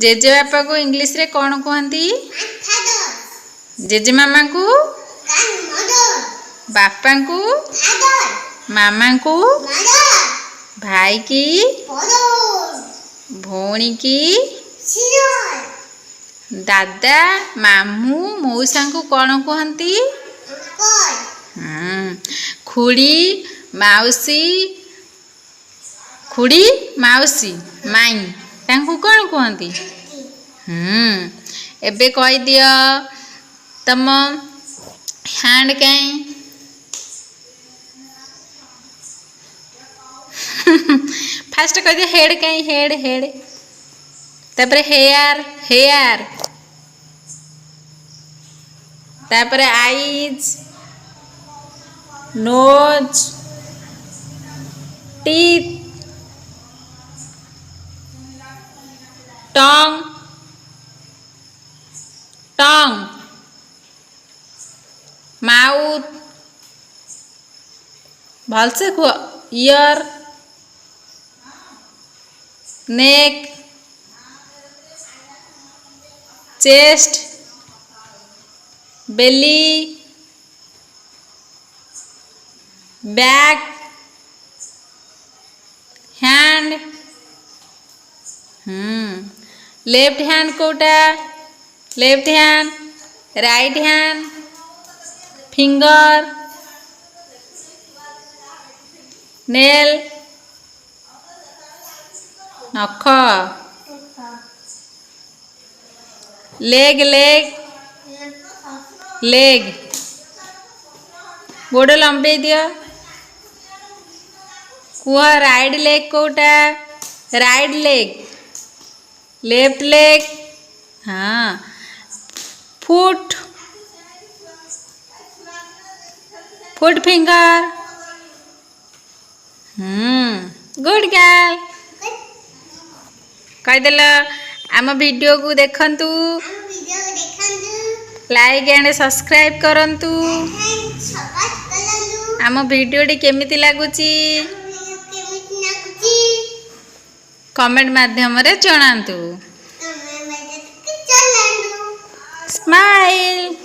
जेजेबापा को इंग्लिश रे कौन कहती? जेजेमामा को? बापा को? मामा को? भाई की? भौणी की? दादा मामू मौसा को कौन कहती? खुड़ी माउसी खुड़ी माउसी माई तांको कौन कहती? एबे कही दियो तम हैंड कहीं फास्ट कह दियो हेड कहीं हेड हेड तापर हेयर हेयर तापर eyes nose teeth tongue tongue mouth भल से कह ear neck chest belly back hand left hand कोटा left hand right hand finger nail नख लेग लेग लेग गोड़ लंबे दियो कुह राइट लेग कोटा राइट लेग लेफ्ट लेग हाँ foot foot finger good girl कहीदेल आम वीडियो को देखंतु लाइक एंड सब्सक्राइब करंतु आम वीडियो टी केमिति लागुची कमेंट माध्यम रे जणांतु स्माइल।